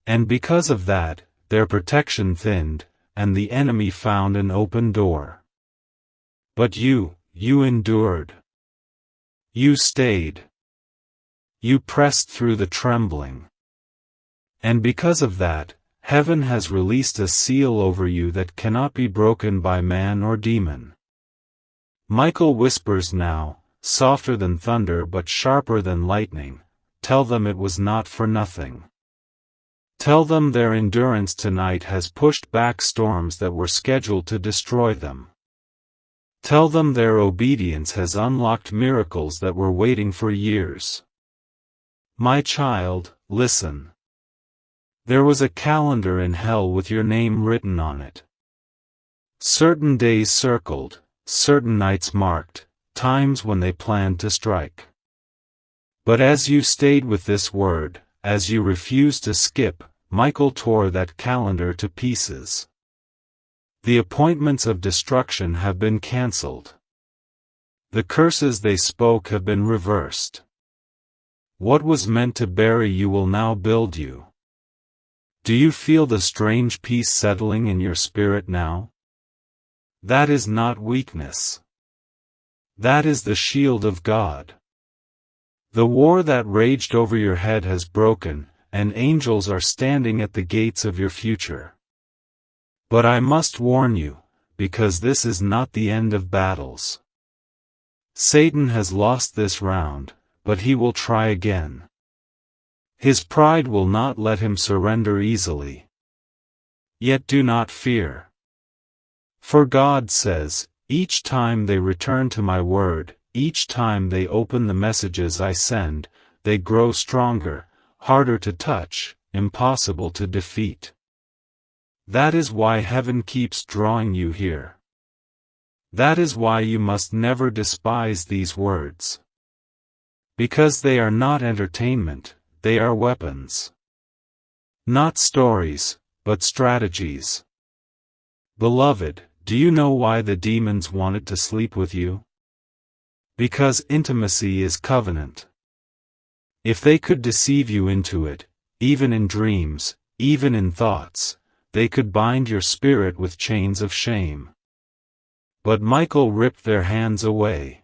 And because of that, their protection thinned, and the enemy found an open door. But you endured. You stayed. You pressed through the trembling. And because of that, heaven has released a seal over you that cannot be broken by man or demon. Michael whispers now, softer than thunder but sharper than lightning, tell them it was not for nothing. Tell them their endurance tonight has pushed back storms that were scheduled to destroy them. Tell them their obedience has unlocked miracles that were waiting for years. My child, listen. There was a calendar in hell with your name written on it. Certain days circled, certain nights marked, times when they planned to strike. But as you stayed with this word, as you refused to skip, Michael tore that calendar to pieces. The appointments of destruction have been cancelled. The curses they spoke have been reversed. What was meant to bury you will now build you. Do you feel the strange peace settling in your spirit now? That is not weakness. That is the shield of God. The war that raged over your head has broken, and angels are standing at the gates of your future. But I must warn you, because this is not the end of battles. Satan has lost this round, but he will try again. His pride will not let him surrender easily. Yet do not fear. For God says, each time they return to my word, each time they open the messages I send, they grow stronger, harder to touch, impossible to defeat. That is why heaven keeps drawing you here. That is why you must never despise these words. Because they are not entertainment, they are weapons. Not stories, but strategies. Beloved, do you know why the demons wanted to sleep with you? Because intimacy is covenant. If they could deceive you into it, even in dreams, even in thoughts, they could bind your spirit with chains of shame. But Michael ripped their hands away.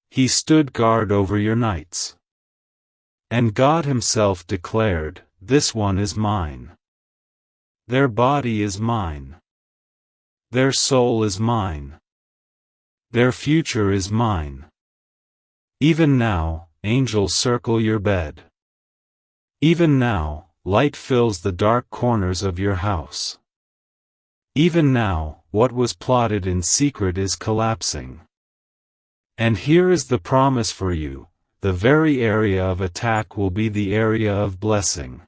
He stood guard over your nights. And God himself declared, this one is mine. Their body is mine. Their soul is mine. Their future is mine. Even now, angels circle your bed. Even now, light fills the dark corners of your house. Even now, what was plotted in secret is collapsing. And here is the promise for you, the very area of attack will be the area of blessing.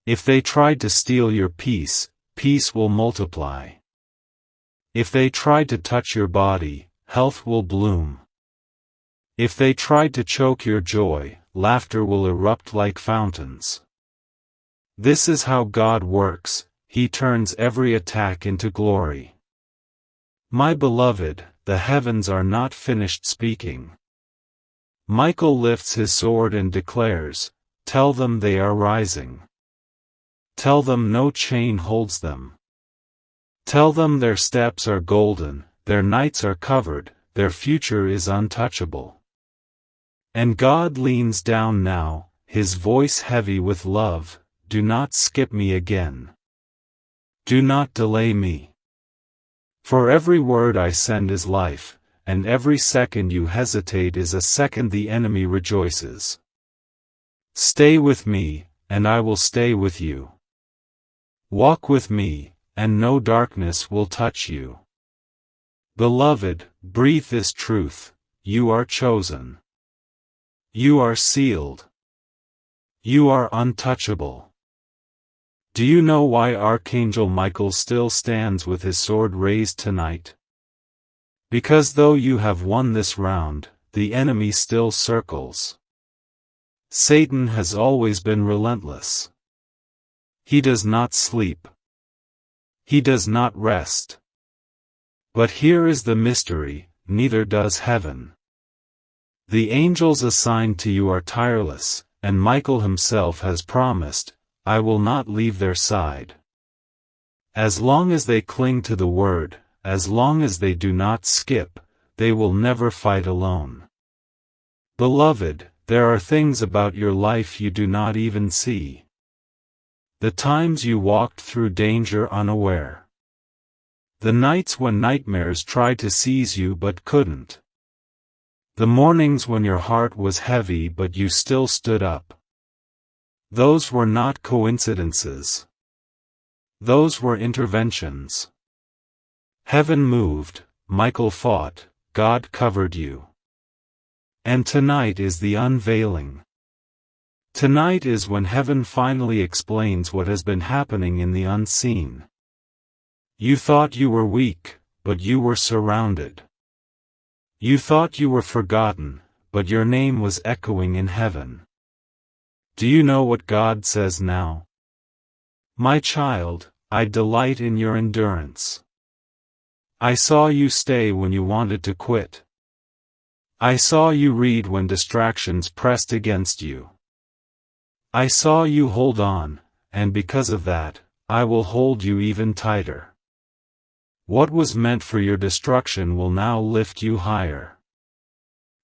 If they tried to steal your peace, peace will multiply. If they tried to touch your body, health will bloom. If they tried to choke your joy, laughter will erupt like fountains. This is how God works, He turns every attack into glory. My beloved, the heavens are not finished speaking. Michael lifts his sword and declares, tell them they are rising. Tell them no chain holds them. Tell them their steps are golden, their nights are covered, their future is untouchable. And God leans down now, His voice heavy with love, do not skip me again. Do not delay me. For every word I send is life, and every second you hesitate is a second the enemy rejoices. Stay with me, and I will stay with you. Walk with me, and no darkness will touch you. Beloved, breathe this truth, you are chosen. You are sealed. You are untouchable. Do you know why Archangel Michael still stands with his sword raised tonight? Because though you have won this round, the enemy still circles. Satan has always been relentless. He does not sleep. He does not rest. But here is the mystery, neither does heaven. The angels assigned to you are tireless, and Michael himself has promised, I will not leave their side. As long as they cling to the word, as long as they do not skip, they will never fight alone. Beloved, there are things about your life you do not even see. The times you walked through danger unaware. The nights when nightmares tried to seize you but couldn't. The mornings when your heart was heavy but you still stood up. Those were not coincidences. Those were interventions. Heaven moved, Michael fought, God covered you. And tonight is the unveiling. Tonight is when heaven finally explains what has been happening in the unseen. You thought you were weak, but you were surrounded. You thought you were forgotten, but your name was echoing in heaven. Do you know what God says now? My child, I delight in your endurance. I saw you stay when you wanted to quit. I saw you read when distractions pressed against you. I saw you hold on, and because of that, I will hold you even tighter. What was meant for your destruction will now lift you higher.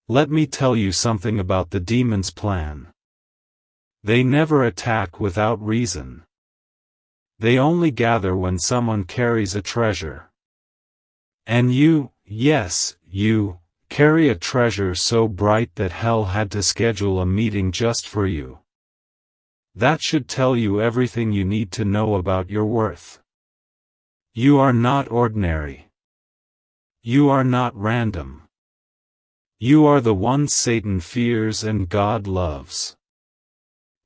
Let me tell you something about the demon's plan. They never attack without reason. They only gather when someone carries a treasure. And you, yes, you, carry a treasure so bright that hell had to schedule a meeting just for you. That should tell you everything you need to know about your worth. You are not ordinary. You are not random. You are the one Satan fears and God loves.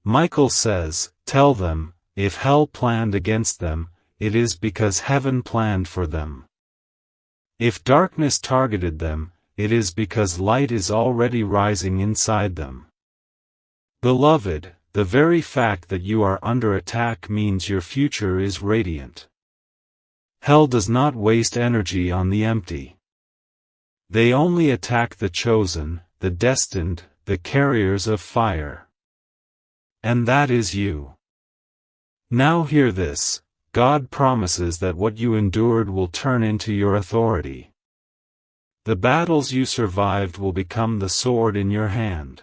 Michael says, tell them, if hell planned against them, it is because heaven planned for them. If darkness targeted them, it is because light is already rising inside them. Beloved, the very fact that you are under attack means your future is radiant. Hell does not waste energy on the empty. They only attack the chosen, the destined, the carriers of fire. And that is you. Now hear this, God promises that what you endured will turn into your authority. The battles you survived will become the sword in your hand.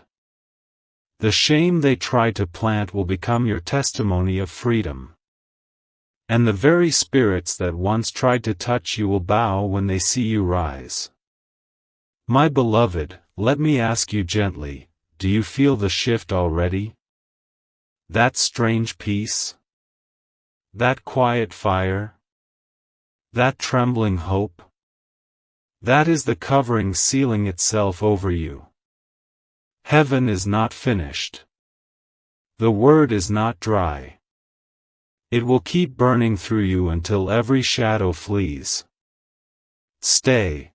The shame they tried to plant will become your testimony of freedom. And the very spirits that once tried to touch you will bow when they see you rise. My beloved, let me ask you gently, do you feel the shift already? That strange peace? That quiet fire? That trembling hope? That is the covering sealing itself over you. Heaven is not finished. The word is not dry. It will keep burning through you until every shadow flees. Stay.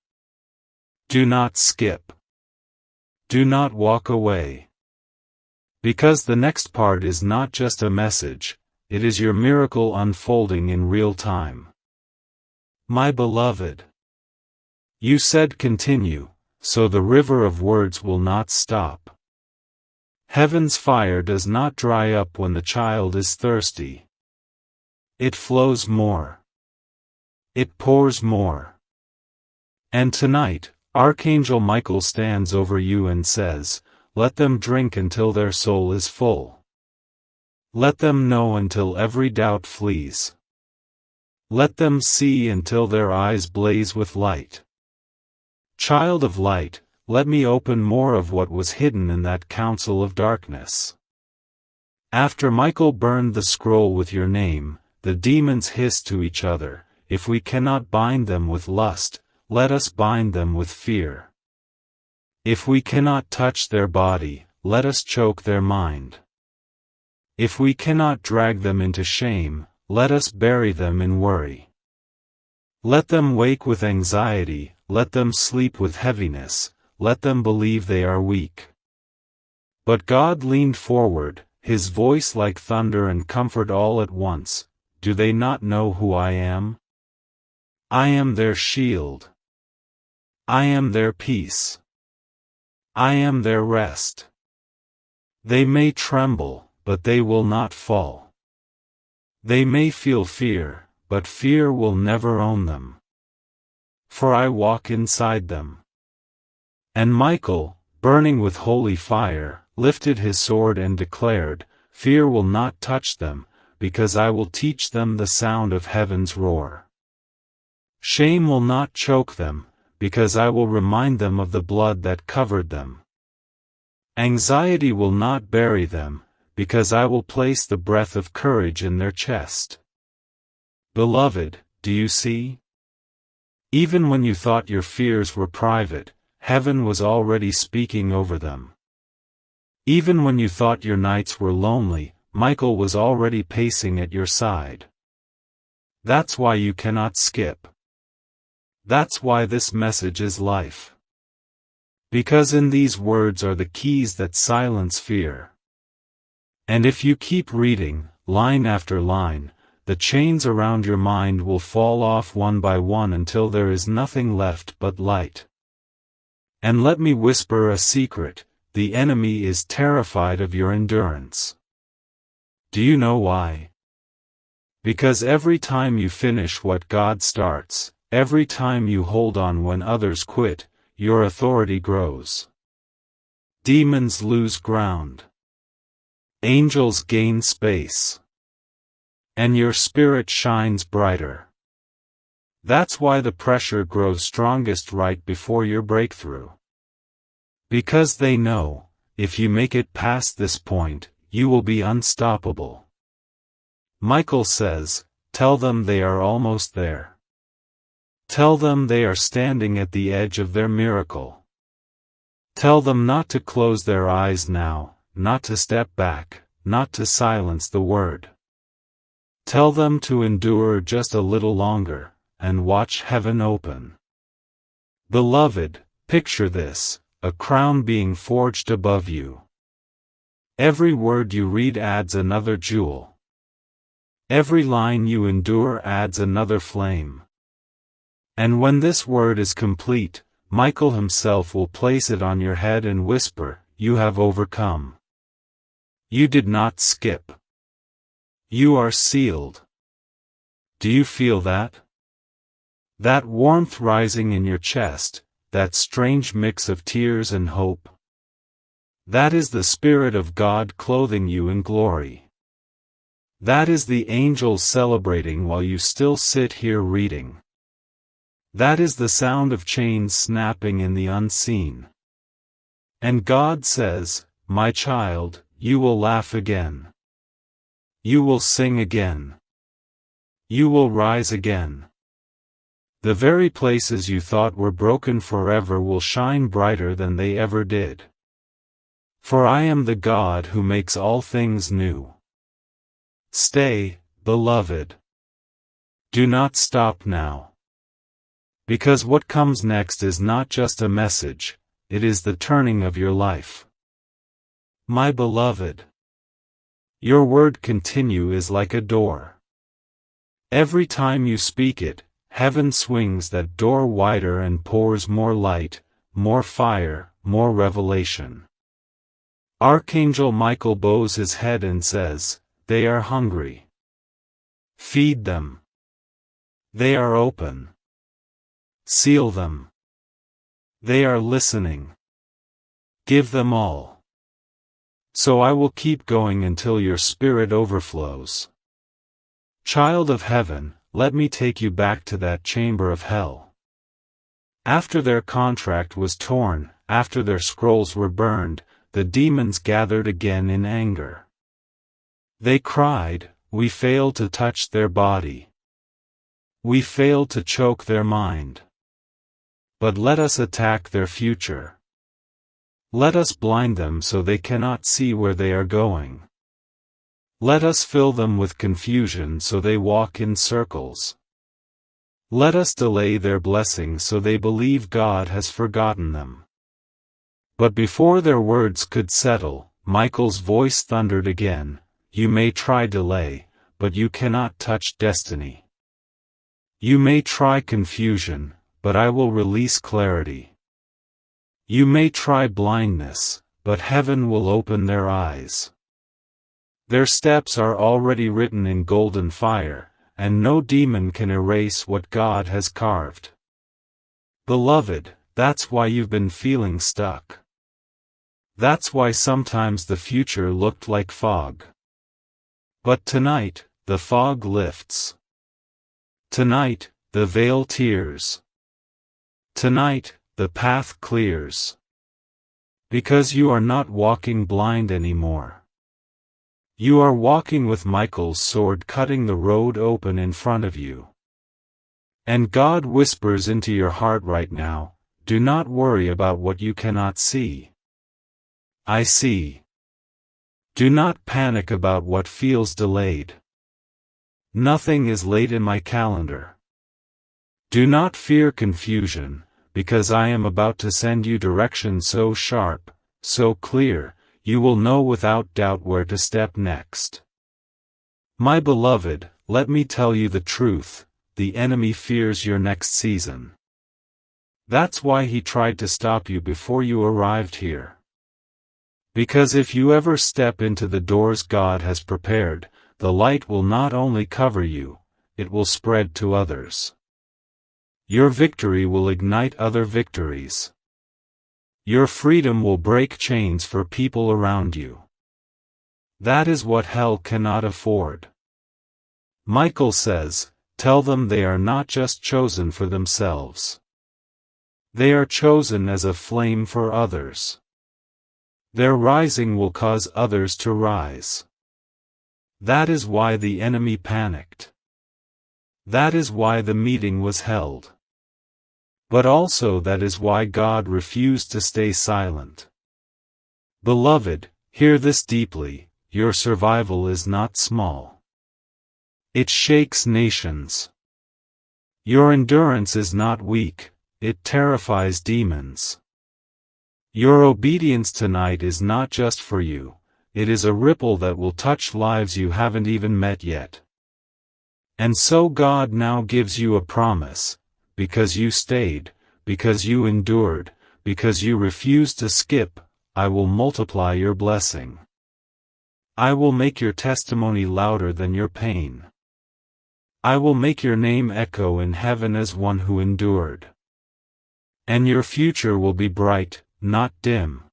Do not skip. Do not walk away. Because the next part is not just a message, it is your miracle unfolding in real time. My beloved. You said continue, so the river of words will not stop. Heaven's fire does not dry up when the child is thirsty. It flows more. It pours more. And tonight, Archangel Michael stands over you and says, let them drink until their soul is full. Let them know until every doubt flees. Let them see until their eyes blaze with light. Child of light, let me open more of what was hidden in that council of darkness. After Michael burned the scroll with your name, the demons hissed to each other, if we cannot bind them with lust, let us bind them with fear. If we cannot touch their body, let us choke their mind. If we cannot drag them into shame, let us bury them in worry. Let them wake with anxiety, let them sleep with heaviness, let them believe they are weak. But God leaned forward, his voice like thunder and comfort all at once. Do they not know who I am? I am their shield. I am their peace. I am their rest. They may tremble, but they will not fall. They may feel fear, but fear will never own them. For I walk inside them. And Michael, burning with holy fire, lifted his sword and declared, Fear will not touch them, because I will teach them the sound of heaven's roar. Shame will not choke them, because I will remind them of the blood that covered them. Anxiety will not bury them, because I will place the breath of courage in their chest. Beloved, do you see? Even when you thought your fears were private, heaven was already speaking over them. Even when you thought your nights were lonely, Michael was already pacing at your side. That's why you cannot skip. That's why this message is life. Because in these words are the keys that silence fear. And if you keep reading, line after line, the chains around your mind will fall off one by one until there is nothing left but light. And let me whisper a secret, the enemy is terrified of your endurance. Do you know why? Because every time you finish what God starts, every time you hold on when others quit, your authority grows. Demons lose ground. Angels gain space. And your spirit shines brighter. That's why the pressure grows strongest right before your breakthrough. Because they know, if you make it past this point, you will be unstoppable. Michael says, tell them they are almost there. Tell them they are standing at the edge of their miracle. Tell them not to close their eyes now, not to step back, not to silence the word. Tell them to endure just a little longer, and watch heaven open. Beloved, picture this, a crown being forged above you. Every word you read adds another jewel. Every line you endure adds another flame. And when this word is complete, Michael himself will place it on your head and whisper, You have overcome. You did not skip. You are sealed. Do you feel that? That warmth rising in your chest, that strange mix of tears and hope? That is the Spirit of God clothing you in glory. That is the angels celebrating while you still sit here reading. That is the sound of chains snapping in the unseen. And God says, My child, you will laugh again. You will sing again. You will rise again. The very places you thought were broken forever will shine brighter than they ever did. For I am the God who makes all things new. Stay, beloved. Do not stop now. Because what comes next is not just a message, it is the turning of your life. My beloved. Your word continue is like a door. Every time you speak it, heaven swings that door wider and pours more light, more fire, more revelation. Archangel Michael bows his head and says, They are hungry. Feed them. They are open. Seal them. They are listening. Give them all. So I will keep going until your spirit overflows. Child of heaven, let me take you back to that chamber of hell. After their contract was torn, after their scrolls were burned, the demons gathered again in anger. They cried, We failed to touch their body. We failed to choke their mind. But let us attack their future. Let us blind them so they cannot see where they are going. Let us fill them with confusion so they walk in circles. Let us delay their blessings so they believe God has forgotten them. But before their words could settle, Michael's voice thundered again, "You may try delay, but you cannot touch destiny. You may try confusion, but I will release clarity. You may try blindness, but heaven will open their eyes. Their steps are already written in golden fire, and no demon can erase what God has carved." Beloved, that's why you've been feeling stuck. That's why sometimes the future looked like fog. But tonight, the fog lifts. Tonight, the veil tears. Tonight, the path clears. Because you are not walking blind anymore. You are walking with Michael's sword cutting the road open in front of you. And God whispers into your heart right now, "Do not worry about what you cannot see. I see." Do not panic about what feels delayed. Nothing is late in my calendar. Do not fear confusion, because I am about to send you direction so sharp, so clear, you will know without doubt where to step next. My beloved, let me tell you the truth, the enemy fears your next season. That's why he tried to stop you before you arrived here. Because if you ever step into the doors God has prepared, the light will not only cover you, it will spread to others. Your victory will ignite other victories. Your freedom will break chains for people around you. That is what hell cannot afford. Michael says, "Tell them they are not just chosen for themselves. They are chosen as a flame for others. Their rising will cause others to rise." That is why the enemy panicked. That is why the meeting was held. But also that is why God refused to stay silent. Beloved, hear this deeply, your survival is not small. It shakes nations. Your endurance is not weak, it terrifies demons. Your obedience tonight is not just for you, it is a ripple that will touch lives you haven't even met yet. And so God now gives you a promise, because you stayed, because you endured, because you refused to skip, I will multiply your blessing. I will make your testimony louder than your pain. I will make your name echo in heaven as one who endured. And your future will be bright, not dim.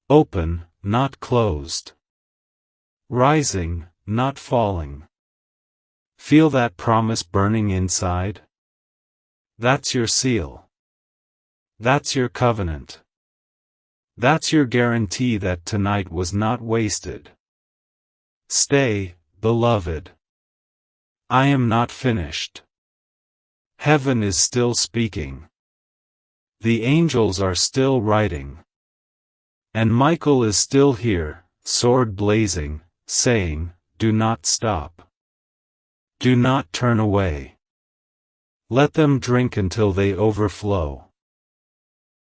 Open, not closed. Rising, not falling. Feel that promise burning inside? That's your seal. That's your covenant. That's your guarantee that tonight was not wasted. Stay, beloved. I am not finished. Heaven is still speaking. The angels are still writing. And Michael is still here, sword blazing, saying, "Do not stop. Do not turn away. Let them drink until they overflow."